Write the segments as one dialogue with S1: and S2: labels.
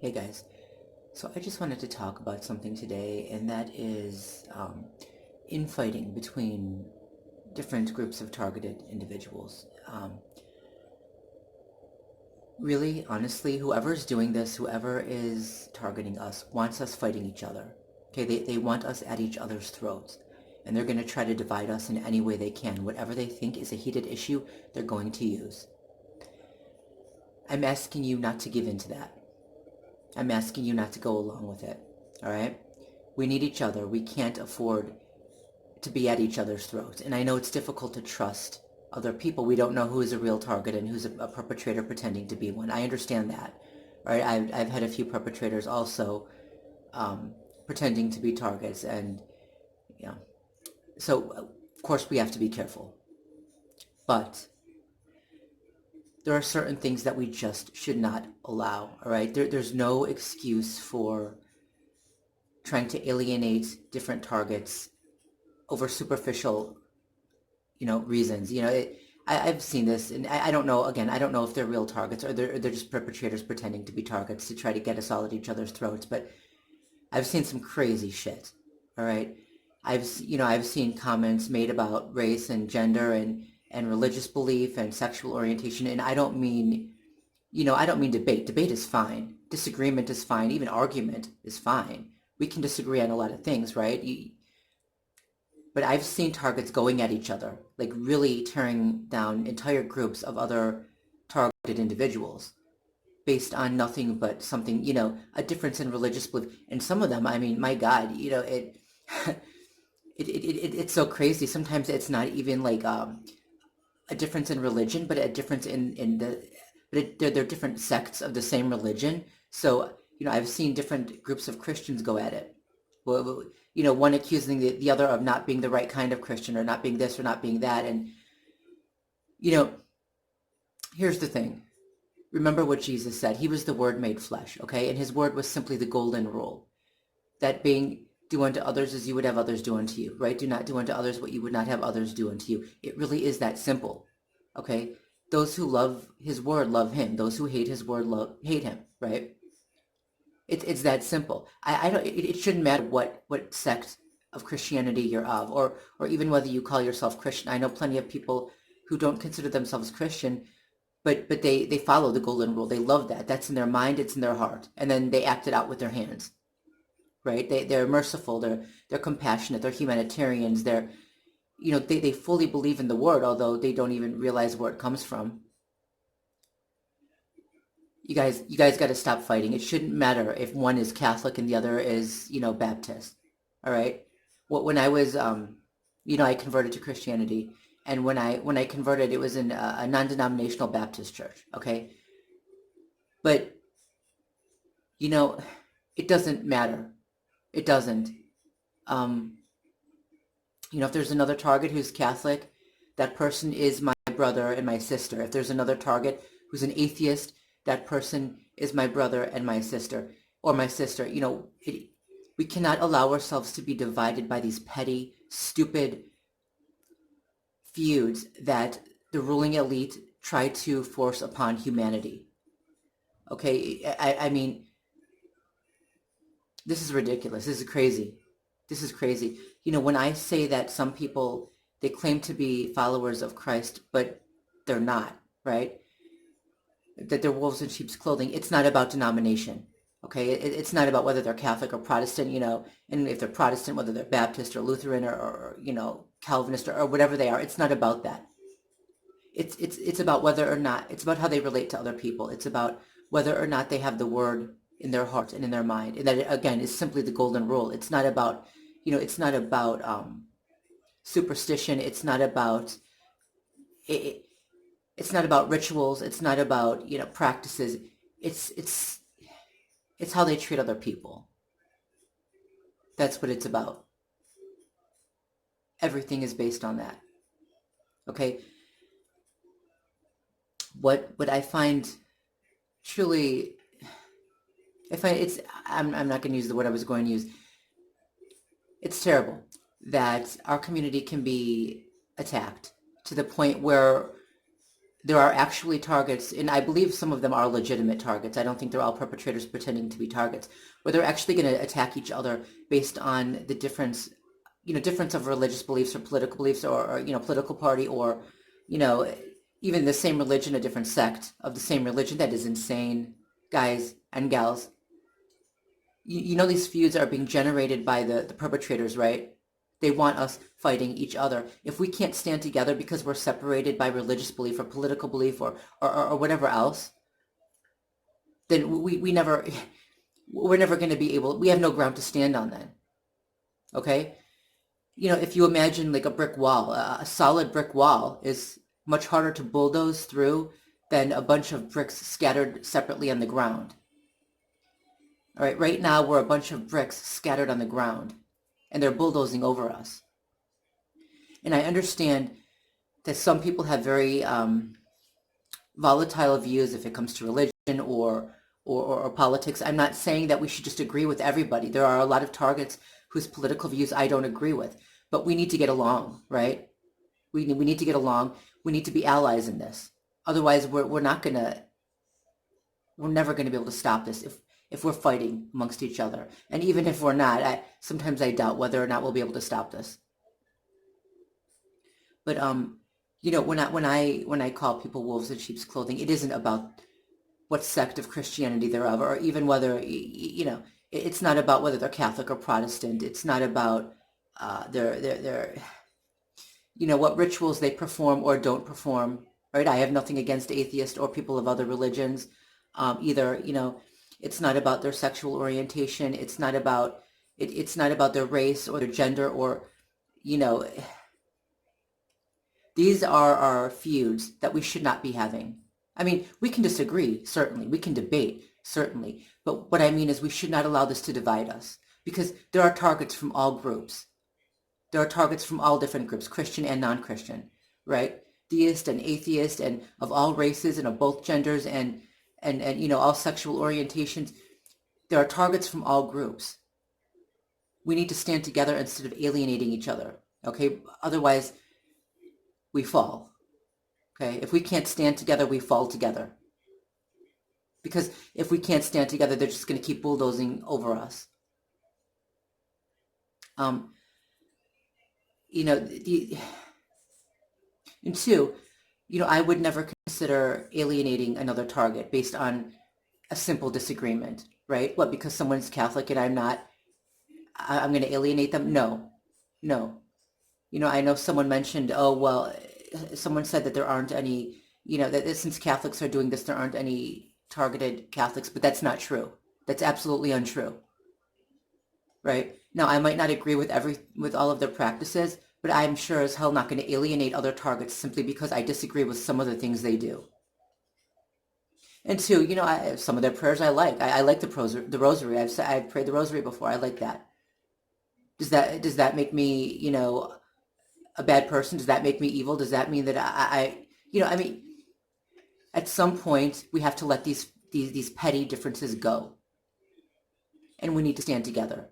S1: Hey guys, so I just wanted to talk about something today, and that is infighting between different groups of targeted individuals. Really, honestly, whoever is doing this, whoever is targeting us, wants us fighting each other. Okay, they want us at each other's throats, and they're going to try to divide us in any way they can. Whatever they think is a heated issue, they're going to use. I'm asking you not to give in to that. I'm asking you not to go along with it. All right? We need each other. We can't afford to be at each other's throats. And I know it's difficult to trust other people. We don't know who is a real target and who's a perpetrator pretending to be one. I understand that. All right? I've had a few perpetrators also pretending to be targets. And, you know, so of course we have to be careful. But there are certain things that we just should not allow, all right? There's no excuse for trying to alienate different targets over superficial, reasons. I've seen this, and I don't know, again, I don't know if they're real targets or they're just perpetrators pretending to be targets to try to get us all at each other's throats, but I've seen some crazy shit, all right? I've seen comments made about race and gender and religious belief and sexual orientation, and I don't mean debate. Debate is fine. Disagreement is fine. Even argument is fine. We can disagree on a lot of things, right? But I've seen targets going at each other, like really tearing down entire groups of other targeted individuals based on nothing but something, a difference in religious belief. And some of them, I mean, my God, it's so crazy. Sometimes it's not even like a difference in religion, but a difference they're different sects of the same religion. So, I've seen different groups of Christians go at it. Well, one accusing the other of not being the right kind of Christian or not being this or not being that. And, you know, here's the thing. Remember what Jesus said. He was the Word made flesh, okay? And his word was simply the golden rule. That being, do unto others as you would have others do unto you, right? Do not do unto others what you would not have others do unto you. It really is that simple, okay? Those who love his word love him. Those who hate his word hate him, right? It's that simple. I don't. It shouldn't matter what sect of Christianity you're of, or even whether you call yourself Christian. I know plenty of people who don't consider themselves Christian, but they follow the golden rule. They love that. That's in their mind. It's in their heart, and then they act it out with their hands. Right? They're merciful. They're compassionate. They're humanitarians. They fully believe in the word, although they don't even realize where it comes from. You guys got to stop fighting. It shouldn't matter if one is Catholic and the other is, Baptist. All right. When I was, I converted to Christianity, and when I converted, it was in a non-denominational Baptist church. Okay. But it doesn't matter. It doesn't. If there's another target who's Catholic, that person is my brother and my sister. If there's another target who's an atheist, that person is my brother and my sister, or my sister. We cannot allow ourselves to be divided by these petty, stupid feuds that the ruling elite try to force upon humanity. Okay, I mean, this is ridiculous. This is crazy. This is crazy. When I say that some people, they claim to be followers of Christ, but they're not, right? That they're wolves in sheep's clothing. It's not about denomination, okay? It's not about whether they're Catholic or Protestant, and if they're Protestant, whether they're Baptist or Lutheran or Calvinist or whatever they are. It's not about that. It's about whether or not, it's about how they relate to other people. It's about whether or not they have the word in their heart and in their mind. And that, again, is simply the golden rule. It's not about, superstition. It's not about, it's not about rituals. It's not about, practices. It's how they treat other people. That's what it's about. Everything is based on that. Okay? What I find truly, I'm not going to use the word I was going to use. It's terrible that our community can be attacked to the point where there are actually targets, and I believe some of them are legitimate targets. I don't think they're all perpetrators pretending to be targets, where they're actually going to attack each other based on the difference, difference of religious beliefs or political beliefs or political party or, you know, even the same religion, a different sect of the same religion. That is insane, guys and gals. You know these feuds are being generated by the perpetrators, right? They want us fighting each other. If we can't stand together because we're separated by religious belief or political belief or whatever else, then we never, we're never going to be able, we have no ground to stand on then. Okay? If you imagine like a brick wall, a solid brick wall is much harder to bulldoze through than a bunch of bricks scattered separately on the ground. All right, right now we're a bunch of bricks scattered on the ground, and they're bulldozing over us. And I understand that some people have very volatile views if it comes to religion or politics. I'm not saying that we should just agree with everybody. There are a lot of targets whose political views I don't agree with, but we need to get along, right? We need to get along. We need to be allies in this. Otherwise, we're never gonna be able to stop this if we're fighting amongst each other. And even if we're not, sometimes I doubt whether or not we'll be able to stop this. But when I call people wolves in sheep's clothing, it isn't about what sect of Christianity they're of, or even whether it's not about whether they're Catholic or Protestant. It's not about their what rituals they perform or don't perform. Right? I have nothing against atheists or people of other religions. Either it's not about their sexual orientation. It's not about their race or their gender or these are our feuds that we should not be having. I mean, we can disagree, certainly. We can debate, certainly. But what I mean is we should not allow this to divide us because there are targets from all groups. There are targets from all different groups, Christian and non-Christian, right? Deist and atheist and of all races and of both genders and all sexual orientations. There are targets from all groups. We need to stand together instead of alienating each other, okay? Otherwise, we fall, okay? If we can't stand together, we fall together. Because if we can't stand together, they're just going to keep bulldozing over us. And two, I would never consider alienating another target based on a simple disagreement, right? What, because someone's Catholic and I'm not, I'm going to alienate them? No. I know someone mentioned, oh, well, someone said that there aren't any, that since Catholics are doing this, there aren't any targeted Catholics, but that's not true. That's absolutely untrue, right? Now, I might not agree with all of their practices, but I'm sure as hell not going to alienate other targets simply because I disagree with some of the things they do. And two, some of their prayers I like. I like the rosary. I've prayed the rosary before. I like that. Does that make me, a bad person? Does that make me evil? Does that mean that I mean, at some point we have to let these petty differences go, and we need to stand together.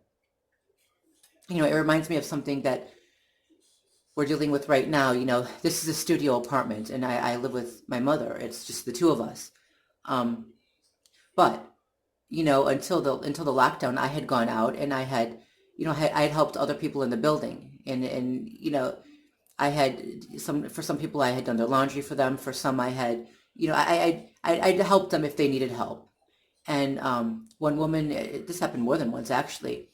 S1: It reminds me of something that we're dealing with right now. This is a studio apartment, and I live with my mother. It's just the two of us. But until the lockdown, I had gone out and I had helped other people in the building, and I had for some people I had done their laundry for them. For some I had, I'd helped them if they needed help. And one woman, this happened more than once actually,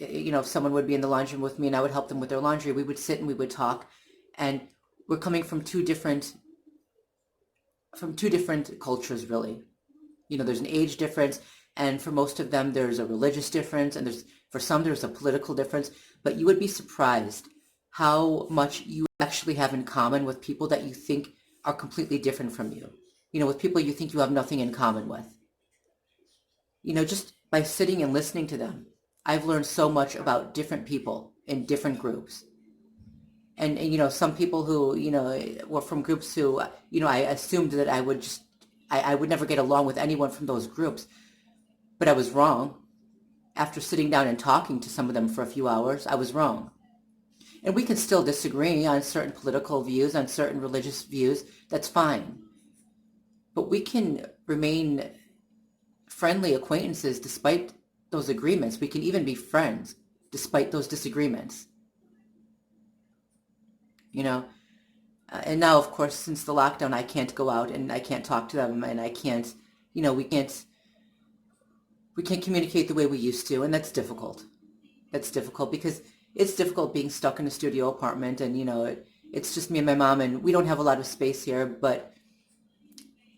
S1: if someone would be in the laundry room with me and I would help them with their laundry, we would sit and we would talk, and we're coming from two different cultures, really. There's an age difference, and for most of them there's a religious difference, and for some there's a political difference, but you would be surprised how much you actually have in common with people that you think are completely different from you. With people you think you have nothing in common with. Just by sitting and listening to them, I've learned so much about different people in different groups. And some people who, were from groups who, I assumed that I would never get along with anyone from those groups. But I was wrong. After sitting down and talking to some of them for a few hours, I was wrong. And we can still disagree on certain political views, on certain religious views. That's fine. But we can remain friendly acquaintances despite those agreements. We can even be friends despite those disagreements. You know, and now, of course, since the lockdown, I can't go out and I can't talk to them, and I can't, we can't communicate the way we used to, and that's difficult. That's difficult because it's difficult being stuck in a studio apartment, and it's just me and my mom, and we don't have a lot of space here, but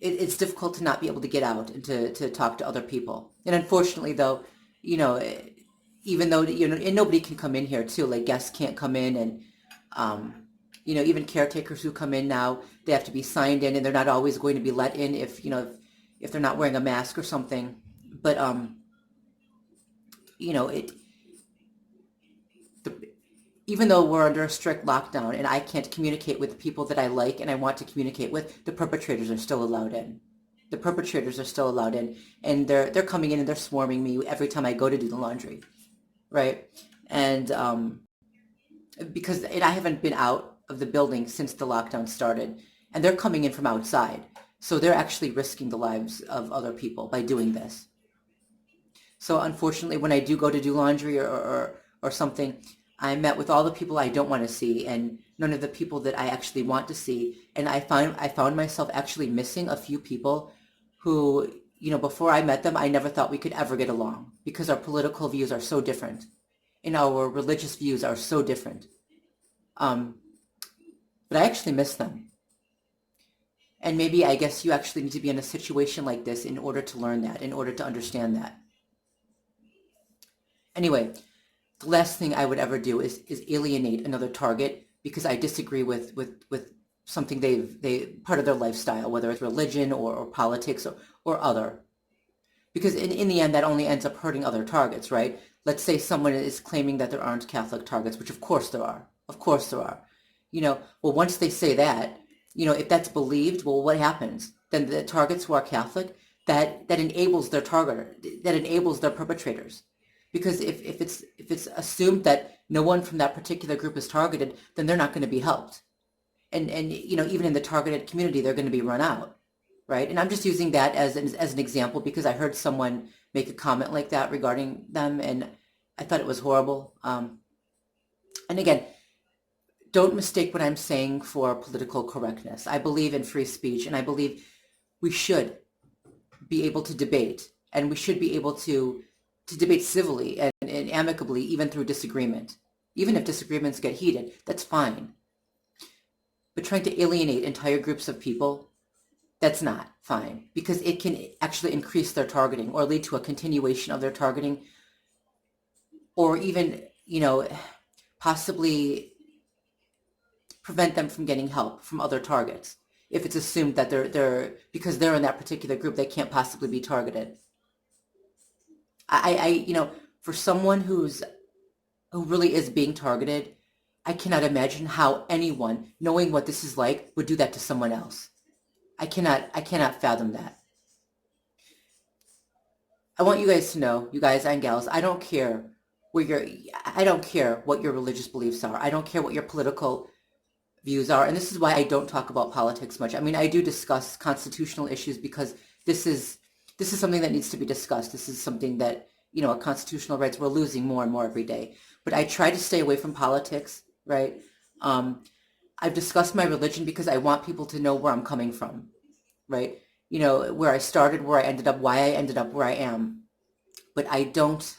S1: it's difficult to not be able to get out and to talk to other people. And unfortunately, though, even though and nobody can come in here too, like guests can't come in, and even caretakers who come in now, they have to be signed in, and they're not always going to be let in if they're not wearing a mask or something. But even though we're under a strict lockdown and I can't communicate with the people that I like and I want to communicate with, the perpetrators are still allowed in. The perpetrators are still allowed in, and they're coming in and they're swarming me every time I go to do the laundry, right? And I haven't been out of the building since the lockdown started, and they're coming in from outside. So they're actually risking the lives of other people by doing this. So unfortunately, when I do go to do laundry or something, I'm met with all the people I don't want to see and none of the people that I actually want to see. And I found myself actually missing a few people who, before I met them, I never thought we could ever get along because our political views are so different and our religious views are so different. But I actually miss them. And maybe I guess you actually need to be in a situation like this in order to learn that, in order to understand that. Anyway, the last thing I would ever do is alienate another target because I disagree with something they part of their lifestyle, whether it's religion or politics or other. Because in the end, that only ends up hurting other targets, right? Let's say someone is claiming that there aren't Catholic targets, which of course there are. Of course there are. Well, once they say that, if that's believed, well, what happens? Then the targets who are Catholic, that enables their targeter, that enables their perpetrators. Because if it's assumed that no one from that particular group is targeted, then they're not going to be helped. And even in the targeted community, they're going to be run out, right? And I'm just using that as an example because I heard someone make a comment like that regarding them, and I thought it was horrible. And again, don't mistake what I'm saying for political correctness. I believe in free speech, and I believe we should be able to debate, and we should be able to debate civilly and amicably, even through disagreement. Even if disagreements get heated, that's fine. But trying to alienate entire groups of people, that's not fine, because it can actually increase their targeting or lead to a continuation of their targeting, or even, possibly prevent them from getting help from other targets. If it's assumed that they're because they're in that particular group, they can't possibly be targeted. For someone who really is being targeted, I cannot imagine how anyone, knowing what this is like, would do that to someone else. I cannot fathom that. I want you guys to know, you guys and gals, I don't care what your religious beliefs are. I don't care what your political views are. And this is why I don't talk about politics much. I mean, I do discuss constitutional issues because this is something that needs to be discussed. This is something that, our constitutional rights, we're losing more and more every day. But I try to stay away from politics, right? I've discussed my religion because I want people to know where I'm coming from, right? Where I started, where I ended up, why I ended up where I am. But I don't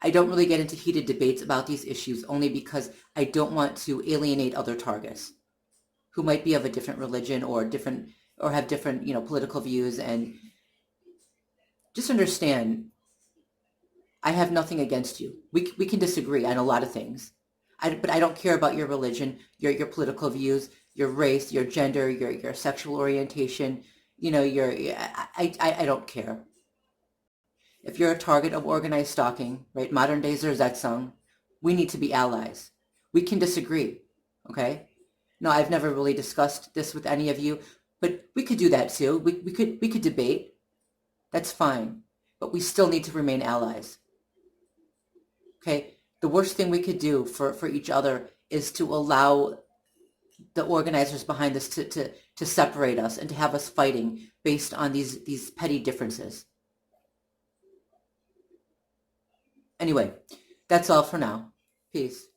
S1: really get into heated debates about these issues only because I don't want to alienate other targets who might be of a different religion or have different, political views. And just understand, I have nothing against you. We can disagree on a lot of things. But I don't care about your religion, your political views, your race, your gender, your sexual orientation. I don't care. If you're a target of organized stalking, right, modern day Zerzetsung, we need to be allies. We can disagree, okay? No, I've never really discussed this with any of you, but we could do that too. We could debate. That's fine. But we still need to remain allies. Okay? The worst thing we could do for each other is to allow the organizers behind this to separate us and to have us fighting based on these petty differences. Anyway, that's all for now. Peace.